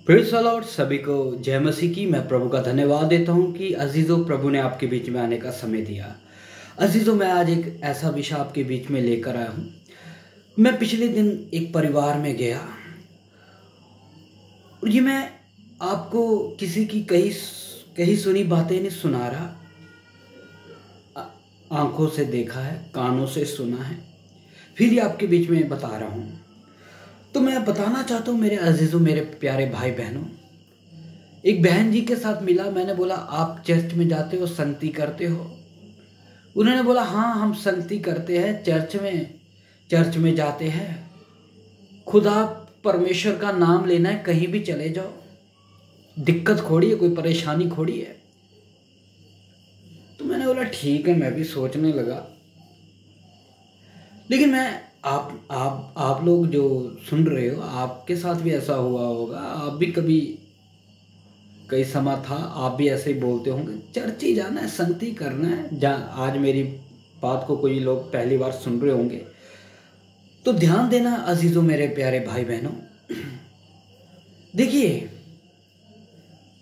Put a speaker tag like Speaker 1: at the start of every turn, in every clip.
Speaker 1: Praise the Lord. सभी को जय मसीह की। मैं प्रभु का धन्यवाद देता हूं कि अजीज़ों, प्रभु ने आपके बीच में आने का समय दिया। अजीज़ों, मैं आज एक ऐसा विषय आपके बीच में लेकर आया हूं। मैं पिछले दिन एक परिवार में गया और ये मैं आपको किसी की कही सुनी बातें नहीं सुना रहा। आंखों से देखा है, कानों से सुना है, फिर ये आपके बीच में बता रहा हूं। तो मैं बताना चाहता हूँ मेरे अजीज़ों, मेरे प्यारे भाई बहनों, एक बहन जी के साथ मिला। मैंने बोला, आप चर्च में जाते हो, संगति करते हो? उन्होंने बोला, हाँ हम संगति करते हैं, चर्च में जाते हैं। खुदा परमेश्वर का नाम लेना है, कहीं भी चले जाओ, दिक्कत खोड़ी है, कोई परेशानी खोड़ी है? तो मैंने बोला ठीक है। मैं भी सोचने लगा, लेकिन मैं आप लोग जो सुन रहे हो, आपके साथ भी ऐसा हुआ होगा। आप भी कभी कई समय था, आप भी ऐसे ही बोलते होंगे, चर्च ही जाना है, संगति करना है। आज मेरी बात को कोई लोग पहली बार सुन रहे होंगे तो ध्यान देना अजीजों, मेरे प्यारे भाई बहनों। देखिए,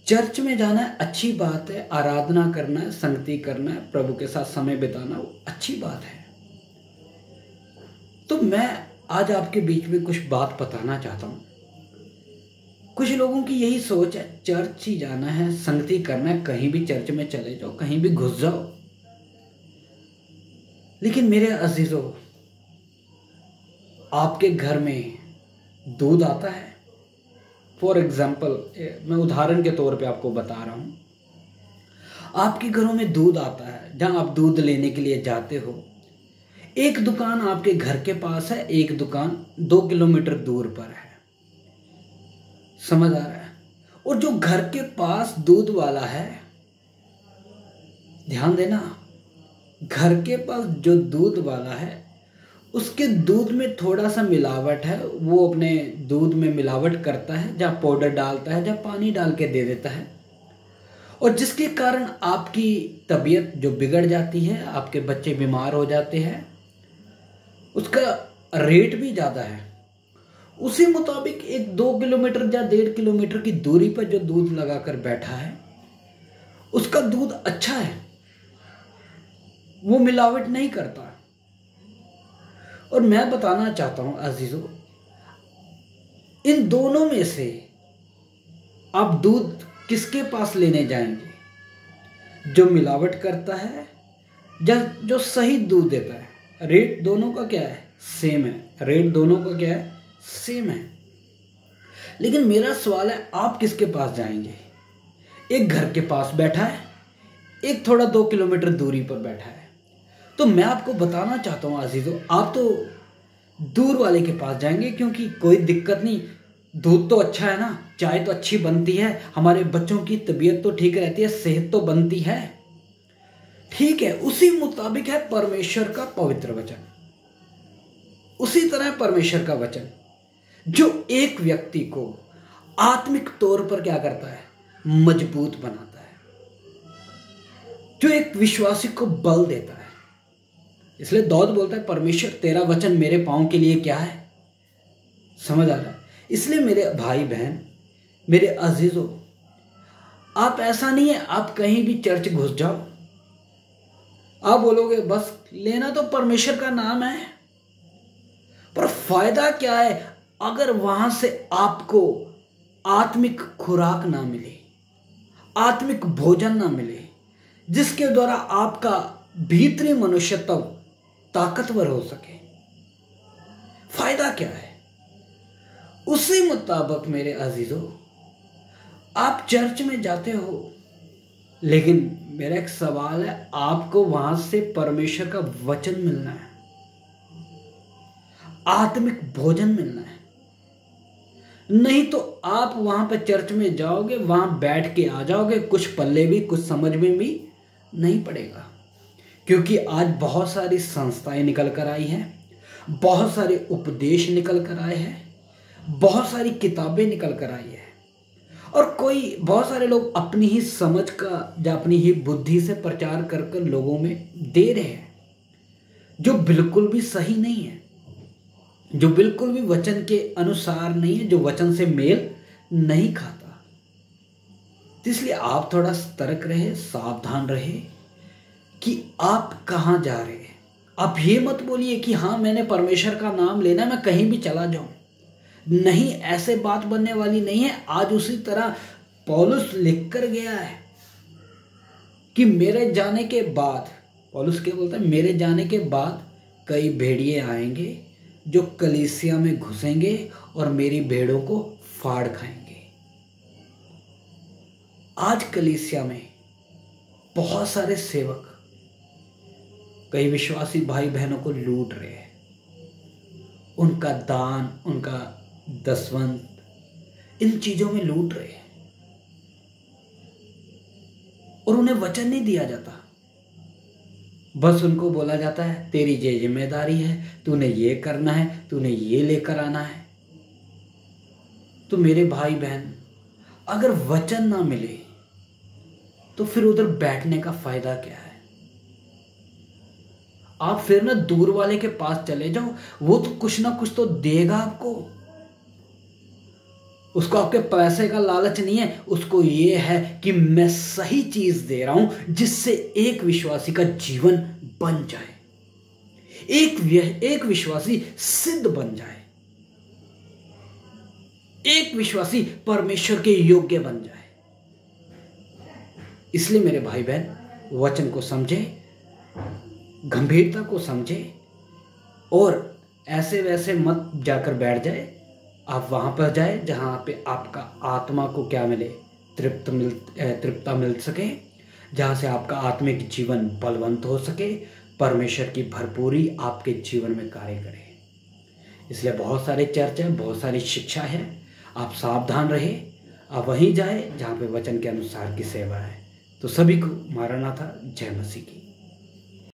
Speaker 1: चर्च में जाना है, अच्छी बात है, आराधना करना है, संगति करना है, प्रभु के साथ समय बिताना, वो अच्छी बात है। तो मैं आज आपके बीच में कुछ बात बताना चाहता हूं। कुछ लोगों की यही सोच है, चर्च ही जाना है, संगति करना है, कहीं भी चर्च में चले जाओ, कहीं भी घुस जाओ। लेकिन मेरे अजीजों, आपके घर में दूध आता है। फॉर एग्जाम्पल, मैं उदाहरण के तौर पे आपको बता रहा हूं। आपके घरों में दूध आता है, जहां आप दूध लेने के लिए जाते हो। एक दुकान आपके घर के पास है, एक दुकान 2 किलोमीटर दूर पर है। समझ आ रहा है? और जो घर के पास दूध वाला है, ध्यान देना, घर के पास जो दूध वाला है, उसके दूध में थोड़ा सा मिलावट है। वो अपने दूध में मिलावट करता है, जहाँ पाउडर डालता है, जहाँ पानी डाल के दे देता है, और जिसके कारण आपकी तबीयत जो बिगड़ जाती है, आपके बच्चे बीमार हो जाते हैं। उसका रेट भी ज़्यादा है। उसी मुताबिक एक 2 किलोमीटर या 1.5 किलोमीटर की दूरी पर जो दूध लगाकर बैठा है, उसका दूध अच्छा है, वो मिलावट नहीं करता। और मैं बताना चाहता हूं अजीजों, इन दोनों में से आप दूध किसके पास लेने जाएंगे? जो मिलावट करता है या जो सही दूध देता है? रेट दोनों का क्या है? सेम है। रेट दोनों का क्या है? सेम है। लेकिन मेरा सवाल है, आप किसके पास जाएंगे? एक घर के पास बैठा है, एक थोड़ा 2 किलोमीटर दूरी पर बैठा है। तो मैं आपको बताना चाहता हूं अजीजों, आप तो दूर वाले के पास जाएंगे, क्योंकि कोई दिक्कत नहीं, दूध तो अच्छा है ना, चाय तो अच्छी बनती है, हमारे बच्चों की तबीयत तो ठीक रहती है, सेहत तो बनती है। ठीक है, उसी मुताबिक है परमेश्वर का पवित्र वचन। उसी तरह परमेश्वर का वचन जो एक व्यक्ति को आत्मिक तौर पर क्या करता है? मजबूत बनाता है, जो एक विश्वासी को बल देता है। इसलिए दाऊद बोलता है, परमेश्वर तेरा वचन मेरे पांव के लिए क्या है? समझ आ रहा है? इसलिए मेरे भाई बहन, मेरे अजीजों, आप ऐसा नहीं है आप कहीं भी चर्च घुस जाओ। आप बोलोगे बस लेना तो परमेश्वर का नाम है, पर फायदा क्या है अगर वहां से आपको आत्मिक खुराक ना मिले, आत्मिक भोजन ना मिले, जिसके द्वारा आपका भीतरी मनुष्यत्व ताकतवर हो सके? फायदा क्या है? उसी मुताबिक मेरे अजीजों, आप चर्च में जाते हो, लेकिन मेरा एक सवाल है, आपको वहां से परमेश्वर का वचन मिलना है, आत्मिक भोजन मिलना है। नहीं तो आप वहां पर चर्च में जाओगे, वहां बैठ के आ जाओगे, कुछ पल्ले भी, कुछ समझ में भी नहीं पड़ेगा। क्योंकि आज बहुत सारी संस्थाएं निकल कर आई हैं, बहुत सारे उपदेश निकल कर आए हैं, बहुत सारी किताबें निकल कर आई है, और बहुत सारे लोग अपनी ही समझ का या अपनी ही बुद्धि से प्रचार कर कर लोगों में दे रहे हैं, जो बिल्कुल भी सही नहीं है, जो बिल्कुल भी वचन के अनुसार नहीं है, जो वचन से मेल नहीं खाता। तो इसलिए आप थोड़ा सतर्क रहे, सावधान रहे कि आप कहाँ जा रहे हैं। आप ये मत बोलिए कि हाँ मैंने परमेश्वर का नाम लेना है, मैं कहीं भी चला जाऊं। नहीं, ऐसे बात बनने वाली नहीं है। आज उसी तरह पौलुस लिख कर गया है कि मेरे जाने के बाद, पौलुस क्या बोलता है, मेरे जाने के बाद कई भेड़िए आएंगे जो कलीसिया में घुसेंगे और मेरी भेड़ों को फाड़ खाएंगे। आज कलीसिया में बहुत सारे सेवक, कई विश्वासी भाई बहनों को लूट रहे हैं। उनका दान, उनका दसवंत, इन चीजों में लूट रहे हैं और उन्हें वचन नहीं दिया जाता। बस उनको बोला जाता है तेरी ये जिम्मेदारी है, तूने ये करना है, तूने ये लेकर आना है। तो मेरे भाई बहन, अगर वचन ना मिले तो फिर उधर बैठने का फायदा क्या है। आप फिर ना दूर वाले के पास चले जाओ, वो तो कुछ ना कुछ तो देगा आपको। उसको आपके पैसे का लालच नहीं है, उसको ये है कि मैं सही चीज दे रहा हूं जिससे एक विश्वासी का जीवन बन जाए, एक विश्वासी सिद्ध बन जाए, एक विश्वासी परमेश्वर के योग्य बन जाए। इसलिए मेरे भाई बहन, वचन को समझे, गंभीरता को समझे और ऐसे वैसे मत जाकर बैठ जाए। आप वहां पर जाए जहां पे आपका आत्मा को क्या मिले, तृप्तता मिल सके, जहां से आपका आत्मिक जीवन बलवंत हो सके, परमेश्वर की भरपूरी आपके जीवन में कार्य करे। इसलिए बहुत सारे चर्च है, बहुत सारी शिक्षा है। आप सावधान रहे, आप वहीं जाए जहां पे वचन के अनुसार की सेवा है। तो सभी को मारनाथा, जय मसीह की।